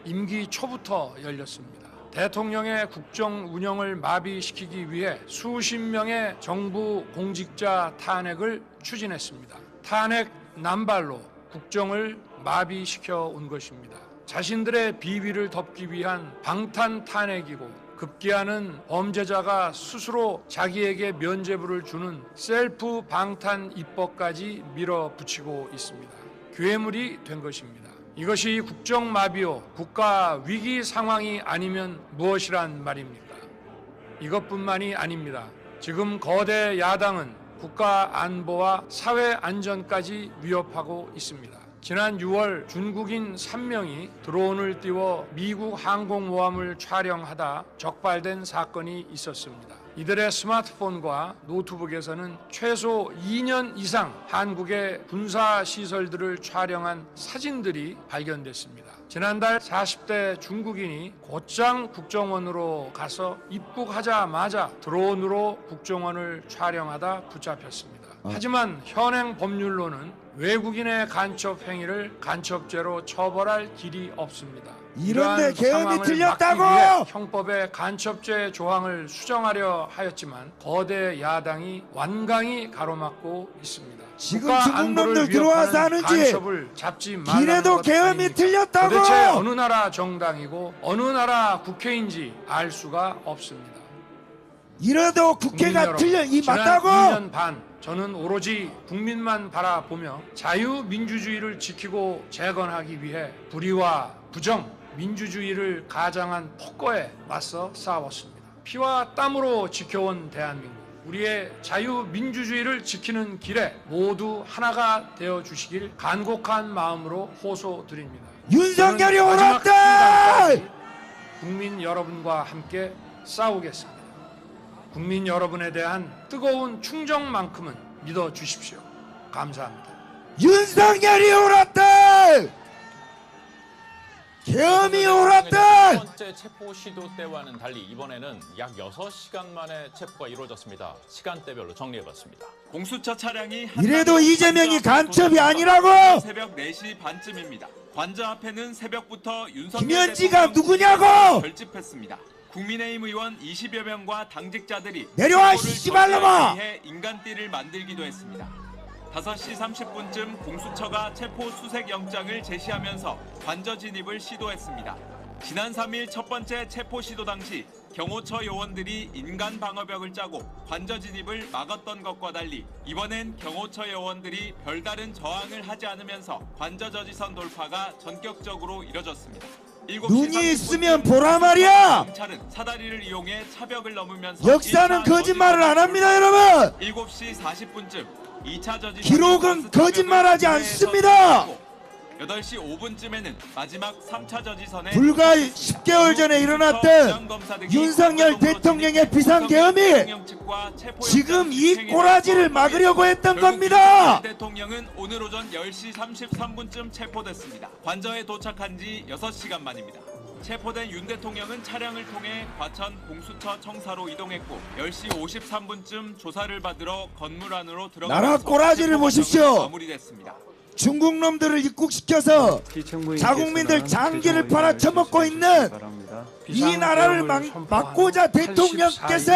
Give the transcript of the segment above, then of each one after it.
임기 초부터 열렸습니다. 대통령의 국정 운영을 마비시키기 위해 수십 명의 정부 공직자 탄핵을 추진했습니다. 탄핵 남발로 국정을 마비시켜 온 것입니다. 자신들의 비위를 덮기 위한 방탄 탄핵이고 급기야는 범죄자가 스스로 자기에게 면죄부를 주는 셀프 방탄 입법까지 밀어붙이고 있습니다. 괴물이 된 것입니다. 이것이 국정마비요 국가 위기 상황이 아니면 무엇이란 말입니까? 이것뿐만이 아닙니다. 지금 거대 야당은 국가 안보와 사회 안전까지 위협하고 있습니다. 지난 6월 중국인 3명이 드론을 띄워 미국 항공모함을 촬영하다 적발된 사건이 있었습니다. 이들의 스마트폰과 노트북에서는 최소 2년 이상 한국의 군사시설들을 촬영한 사진들이 발견됐습니다. 지난달 40대 중국인이 곧장 국정원으로 가서 입국하자마자 드론으로 국정원을 촬영하다 붙잡혔습니다. 하지만 현행 법률로는 외국인의 간첩 행위를 간첩죄로 처벌할 길이 없습니다. 이런데 계엄이 틀렸다고! 형법의 간첩죄 조항을 수정하려 하였지만 거대 야당이 완강히 가로막고 있습니다. 지금 중국 놈들 들어와서 하는지 간첩을 잡지 말라는 길에도 것 계엄이 아닙니까? 틀렸다고! 도대체 어느 나라 정당이고 어느 나라 국회인지 알 수가 없습니다. 이래도 국회가 틀려 이 맞다고! 2년 반 저는 오로지 국민만 바라보며 자유민주주의를 지키고 재건하기 위해 불의와 부정, 민주주의를 가장한 폭거에 맞서 싸웠습니다. 피와 땀으로 지켜온 대한민국, 우리의 자유민주주의를 지키는 길에 모두 하나가 되어주시길 간곡한 마음으로 호소드립니다. 윤석열이 저는 마지막 오랐다! 순간까지 국민 여러분과 함께 싸우겠습니다. 국민 여러분에 대한 뜨거운 충정만큼은 믿어주십시오. 감사합니다. 윤석열이 오랐다! 계엄이 오랐다! 첫 번째 체포 시도 때와는 달리 이번에는 약 6시간 만에 체포가 이루어졌습니다. 시간대별로 정리해봤습니다. 공수처 차량이 이래도 이재명이 간첩이 아니라고! 새벽 4시 반쯤입니다. 관저 앞에는 새벽부터 윤석열 김현지가 대통령 누구냐고! 결집했습니다. 국민의힘 의원 20여 명과 당직자들이 내려와, 체포를 씨발놈아! 저지하기 위해 인간띠를 만들기도 했습니다. 5시 30분쯤 공수처가 체포 수색 영장을 제시하면서 관저 진입을 시도했습니다. 지난 3일 첫 번째 체포 시도 당시 경호처 요원들이 인간 방어벽을 짜고 관저 진입을 막았던 것과 달리 이번엔 경호처 요원들이 별다른 저항을 하지 않으면서 관저 저지선 돌파가 전격적으로 이뤄졌습니다. 눈이 있으면 보라 말이야! 경찰은 사다리를 이용해 차벽을 넘으면서 역사는 거짓말을 안 합니다, 여러분! 7시 40분쯤 2차 저지선 기록은 거짓말하지 않습니다! 8시 5분쯤에는 마지막 3차 저지선에 불과 10개월 전에 일어났던 윤석열 대통령의 비상계엄이 지금 이 꼬라지를 막으려고 했던 겁니다. 대통령은 오늘 오전 10시 33분쯤 체포됐습니다. 관저에 도착한 지 6시간 만입니다. 체포된 윤 대통령은 차량을 통해 과천 공수처 청사로 이동했고 10시 53분쯤 조사를 받으러 건물 안으로 들어가면서 나라 꼬라지를 보십시오. 마무리됐습니다. 중국 놈들을 입국시켜서 자국민들 장기를 팔아쳐먹고 있는 이 나라를 막고자 대통령께서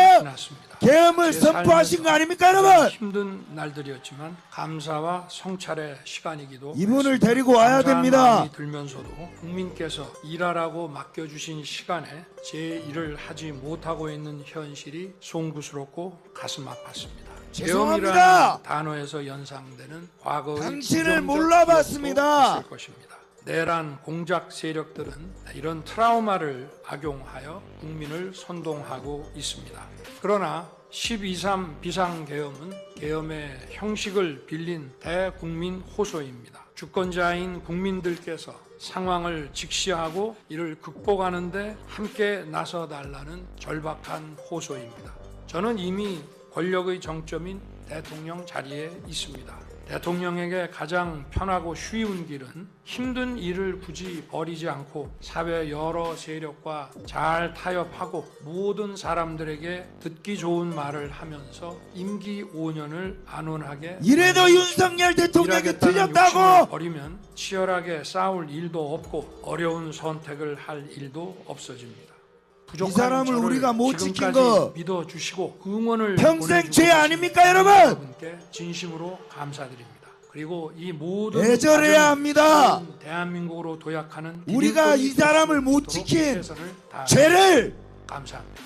계엄을 선포하신 거 아닙니까, 여러분? 힘든 날들이었지만 감사와 성찰의 시간이기도 이분을 데리고 와야 감사한 됩니다. 마음이 들면서도 국민께서 일하라고 맡겨주신 시간에 제 일을 하지 못하고 있는 현실이 송구스럽고 가슴 아팠습니다. 죄송합니다. 계엄이라는 단어에서 연상되는 과거의 당신을 부정적 몰라봤습니다. 기억도 있을 것입니다. 내란 공작 세력들은 이런 트라우마를 악용하여 국민을 선동하고 있습니다. 그러나 12.3 비상계엄은 계엄의 형식을 빌린 대국민 호소입니다. 주권자인 국민들께서 상황을 직시하고 이를 극복하는 데 함께 나서달라는 절박한 호소입니다. 저는 이미 권력의 정점인 대통령 자리에 있습니다. 대통령에게 가장 편하고 쉬운 길은 힘든 일을 굳이 벌이지 않고 사회 여러 세력과 잘 타협하고 모든 사람들에게 듣기 좋은 말을 하면서 임기 5년을 안온하게 이래도 윤석열 대통령이 일하겠다는 욕심을 틀렸다고. 버리면 치열하게 싸울 일도 없고 어려운 선택을 할 일도 없어집니다. 부족한 이 사람을 저를 우리가 못 지킨 지금까지 거 믿어주시고 응원을 평생 보내주고 죄 계신 아닙니까, 여러분? 여러분께 진심으로 감사드립니다. 그리고 이 모든 애절해야 과정을 합니다. 대한민국으로 도약하는 우리가 디딤돌이 이 사람을 못 되도록 지킨 최선을 다하겠습니다. 죄를 감사합니다.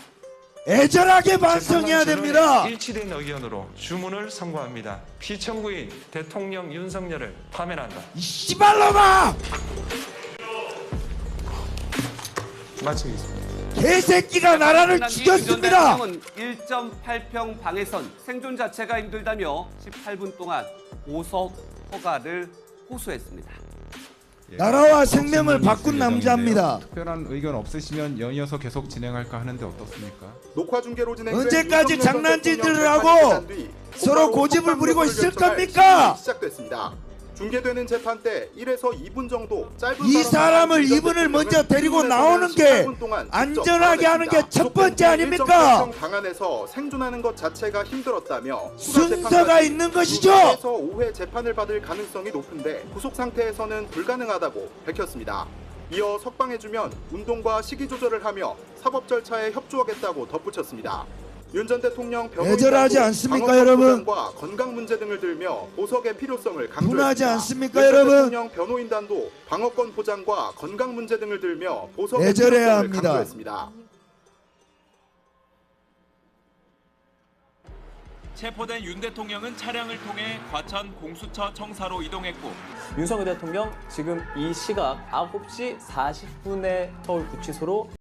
애절하게 반성해야 됩니다. 일치된 의견으로 주문을 선고합니다. 피청구인 대통령 윤석열을 파면한다. 이 씨발놈아! 마치겠습니다. 개새끼가 나라를 죽였습니다. 대통령은 1.8평 방에선 생존 자체가 힘들다며 18분 동안 보석 허가를 호소했습니다. 나라와 생명을 바꾼 남자입니다. 특별한 의견 없으시면 연이어서 계속 진행할까 하는데 어떻습니까? 녹화 중계로 진행된 언제까지 윤석열 장난질들을 대통령 하고 재판이 끝난 뒤 서로 곧바로 고집을 석방 부리고 여부를 있을 결정할 겁니까? 시간이 시작됐습니다. 중계되는 재판 때 1에서 2분 정도 짧은 이 발언만 사람을 한 이분을 대통령은 먼저 데리고 국민에서는 나오는 게 18분 동안 직접 안전하게 하는 게 발언했습니다. 첫 번째 아닙니까? 1.8평 방 안에서 생존하는 것 자체가 힘들었다며 순서가 있는 것이죠. 2에서 5회 재판을 받을 가능성이 높은데 구속 상태에서는 불가능하다고 밝혔습니다. 이어 석방해주면 운동과 시기 조절을 하며 사법 절차에 협조하겠다고 덧붙였습니다. 윤 전 대통령 애절하지 않습니까, 여러분? 과 건강 문제 등을 들며 보석의 필요성을 강조했습니다. 분하지 않습니까, 윤 전 여러분? 대통령 변호인단도 방어권 보장과 건강 문제 등을 들며 보석의 애절해야 필요성을 합니다. 강조했습니다. 체포된 윤 대통령은 차량을 통해 과천 공수처 청사로 이동했고 윤석열 대통령 지금 이 시각 9시 40분에 서울 구치소로